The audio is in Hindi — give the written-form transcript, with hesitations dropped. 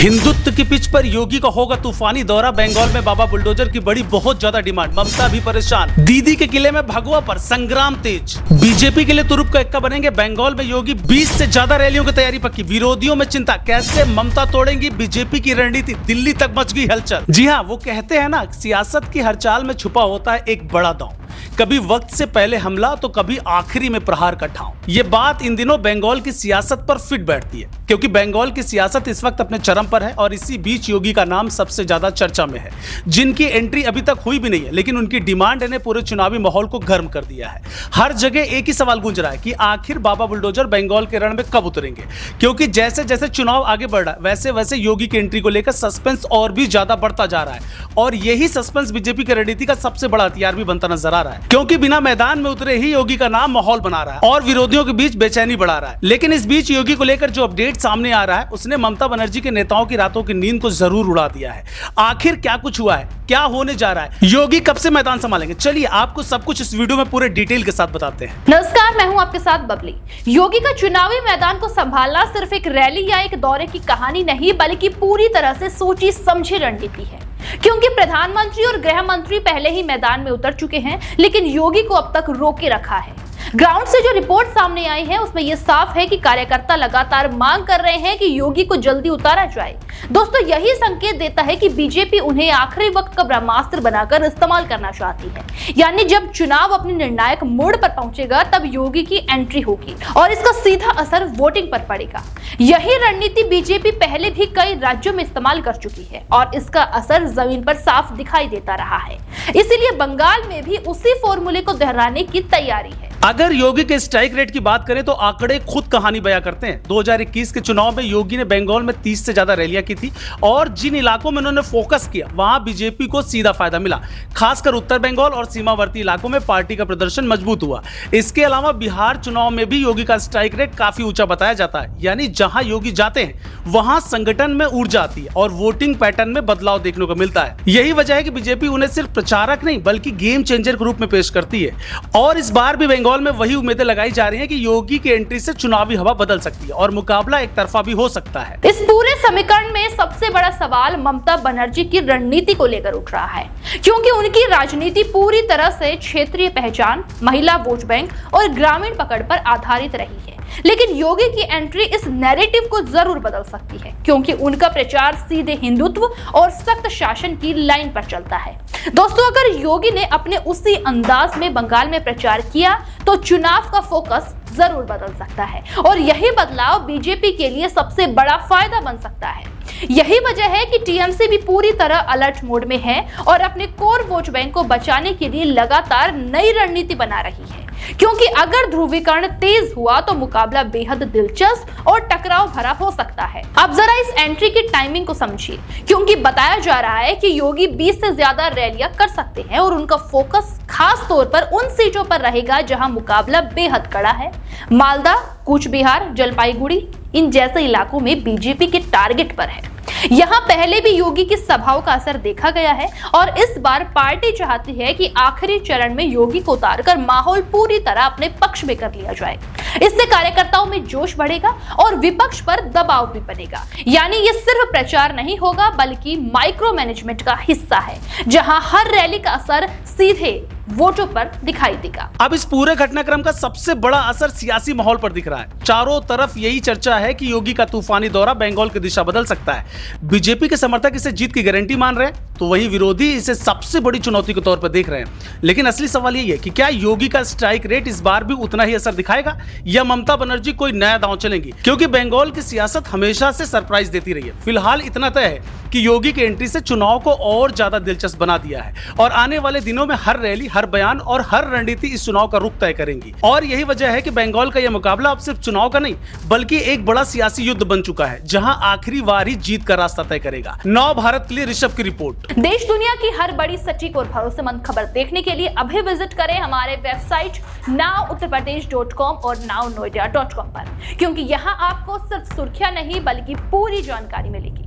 हिंदुत्व की पिच पर योगी का होगा तूफानी दौरा। बंगाल में बाबा बुलडोजर की बड़ी बहुत ज्यादा डिमांड। ममता भी परेशान। दीदी के किले में भगवा पर संग्राम तेज। बीजेपी के लिए तुरुप का इक्का बनेंगे। बंगाल में योगी 20 से ज्यादा रैलियों की तैयारी पक्की। विरोधियों में चिंता, कैसे ममता तोड़ेंगी बीजेपी की रणनीति। दिल्ली तक मच गई हलचल। जी हाँ, वो कहते हैं ना, सियासत की हर चाल में छुपा होता है एक बड़ा दांव। कभी वक्त से पहले हमला तो कभी आखिरी में प्रहार का ठाव। ये बात इन दिनों बंगाल की सियासत पर फिट बैठती है, क्योंकि बंगाल की सियासत इस वक्त अपने चरम पर है और इसी बीच योगी का नाम सबसे ज्यादा चर्चा में है, जिनकी एंट्री अभी तक हुई भी नहीं है, लेकिन उनकी डिमांड ने पूरे चुनावी माहौल को गर्म कर दिया है। हर जगह एक ही सवाल गूंज रहा है कि आखिर बाबा बुलडोजर बंगाल के रण में कब उतरेंगे, क्योंकि जैसे जैसे चुनाव आगे बढ़ रहा है वैसे वैसे योगी की एंट्री को लेकर सस्पेंस और भी ज्यादा बढ़ता जा रहा है। और यही सस्पेंस बीजेपी की रणनीति का सबसे बड़ा हथियार भी बनता नजर आ रहा है, क्योंकि बिना मैदान में उतरे ही योगी का नाम माहौल बना रहा है और विरोधियों के बीच बेचैनी बढ़ा रहा है। लेकिन इस बीच योगी को लेकर जो अपडेट सामने आ रहा है, उसने ममता बनर्जी के नेताओं की रातों की नींद को जरूर उड़ा दिया है। आखिर क्या कुछ हुआ है, क्या होने जा रहा है, योगी कब से मैदान संभालेंगे, चलिए आपको सब कुछ इस वीडियो में पूरे डिटेल के साथ बताते हैं। नमस्कार, मैं हूं आपके साथ बबली। योगी का चुनावी मैदान को संभालना सिर्फ एक रैली या एक दौरे की कहानी नहीं, बल्कि पूरी तरह से सोची समझी रणनीति है। क्योंकि प्रधानमंत्री और गृह मंत्री पहले ही मैदान में उतर चुके हैं, लेकिन योगी को अब तक रोके रखा है। ग्राउंड से जो रिपोर्ट सामने आई है उसमें यह साफ है कि कार्यकर्ता लगातार मांग कर रहे हैं कि योगी को जल्दी उतारा जाए। दोस्तों, यही संकेत देता है कि बीजेपी उन्हें आखिरी वक्त का ब्रह्मास्त्र बनाकर इस्तेमाल करना चाहती है। यानी जब चुनाव अपने निर्णायक मोड़ पर पहुंचेगा तब योगी की एंट्री होगी और इसका सीधा असर वोटिंग पर पड़ेगा। यही रणनीति बीजेपी पहले भी कई राज्यों में इस्तेमाल कर चुकी है और इसका असर जमीन पर साफ दिखाई देता रहा है। इसीलिए बंगाल में भी उसी फॉर्मूले को दोहराने की तैयारी है। अगर योगी के स्ट्राइक रेट की बात करें तो आंकड़े खुद कहानी बयां करते हैं। 2021 के चुनाव में योगी ने बंगाल में 30 से ज्यादा रैलियां की थी और जिन इलाकों में उन्होंने फोकस किया वहां बीजेपी को सीधा फायदा मिला। खासकर उत्तर बंगाल और सीमावर्ती इलाकों में पार्टी का प्रदर्शन मजबूत हुआ। इसके अलावा बिहार चुनाव में भी योगी का स्ट्राइक रेट काफी ऊंचा बताया जाता है। यानी जहां योगी जाते हैं वहां संगठन में ऊर्जा आती है और वोटिंग पैटर्न में बदलाव देखने को मिलता है। यही वजह है कि बीजेपी उन्हें सिर्फ प्रचारक नहीं बल्कि गेम चेंजर के रूप में पेश करती है। और इस बार भी बंगाल में वही उम्मीदें लगाई जा रही हैं कि योगी की एंट्री से चुनावी हवा बदल सकती है और मुकाबला एक तरफा भी हो सकता है। इस पूरे समीकरण में सबसे बड़ा सवाल ममता बनर्जी की रणनीति को लेकर उठ रहा है, क्योंकि उनकी राजनीति पूरी तरह से क्षेत्रीय पहचान, महिला वोट बैंक और ग्रामीण पकड़ पर आधारित रही है। लेकिन योगी की एंट्री इस नैरेटिव को जरूर बदल सकती है, क्योंकि उनका प्रचार सीधे हिंदुत्व और सख्त शासन की लाइन पर चलता है। दोस्तों, अगर योगी ने अपने उसी अंदाज में बंगाल में प्रचार किया तो चुनाव का फोकस जरूर बदल सकता है और यही बदलाव बीजेपी के लिए सबसे बड़ा फायदा बन सकता है। यही वजह है कि टीएमसी भी पूरी तरह अलर्ट मोड में है और अपने कोर वोट बैंक को बचाने के लिए लगातार नई रणनीति बना रही है। क्योंकि अगर ध्रुवीकरण तेज हुआ तो मुकाबला बेहद दिलचस्प और टकराव भरा हो सकता है। अब जरा इस एंट्री की टाइमिंग को समझिए, क्योंकि बताया जा रहा है कि योगी 20 से ज्यादा रैलियां कर सकते हैं और उनका फोकस खास तौर पर उन सीटों पर रहेगा जहां मुकाबला बेहद कड़ा है। मालदा, कूच बिहार, जलपाईगुड़ी, इन जैसे इलाकों में बीजेपी के टारगेट पर है। यहाँ पहले भी योगी की सभाओं का असर देखा गया है और इस बार पार्टी चाहती है कि आखिरी चरण में योगी को उतारकर माहौल पूरी तरह अपने पक्ष में कर लिया जाए। इससे कार्यकर्ताओं में जोश बढ़ेगा और विपक्ष पर दबाव भी बनेगा। यानी ये सिर्फ प्रचार नहीं होगा बल्कि माइक्रो मैनेजमेंट का हिस्सा है, जहां हर रैली का असर सीधे वोटों पर दिखाई देगा। अब इस पूरे घटनाक्रम का सबसे बड़ा असर सियासी माहौल पर दिख रहा है। चारों तरफ यही चर्चा है कि योगी का तूफानी दौरा बंगाल की दिशा बदल सकता है। बीजेपी के समर्थक इसे जीत की गारंटी मान रहे हैं तो वही विरोधी इसे सबसे बड़ी चुनौती के तौर पर देख रहे हैं। लेकिन असली सवाल यही है कि क्या योगी का स्ट्राइक रेट इस बार भी उतना ही असर दिखाएगा या ममता बनर्जी कोई नया दांव चलेंगी, क्योंकि बंगाल की सियासत हमेशा से सरप्राइज देती रही है। फिलहाल इतना तय है कि योगी की एंट्री से चुनाव को और ज्यादा दिलचस्प बना दिया है और आने वाले दिनों में हर रैली, हर बयान और हर रणनीति इस चुनाव का रुख तय करेंगी। और यही वजह है कि बंगाल का यह मुकाबला अब सिर्फ चुनाव का नहीं बल्कि एक बड़ा सियासी युद्ध बन चुका है, जहां आखिरी बार ही जीत का रास्ता तय करेगा। नव भारत के लिए ऋषभ की रिपोर्ट। देश दुनिया की हर बड़ी, सटीक और भरोसेमंद खबर देखने के लिए अभी विजिट करें हमारे वेबसाइट nowuttarpradesh.com और nownoida.com पर, क्योंकि यहाँ आपको सिर्फ सुर्खियां नहीं बल्कि पूरी जानकारी मिलेगी।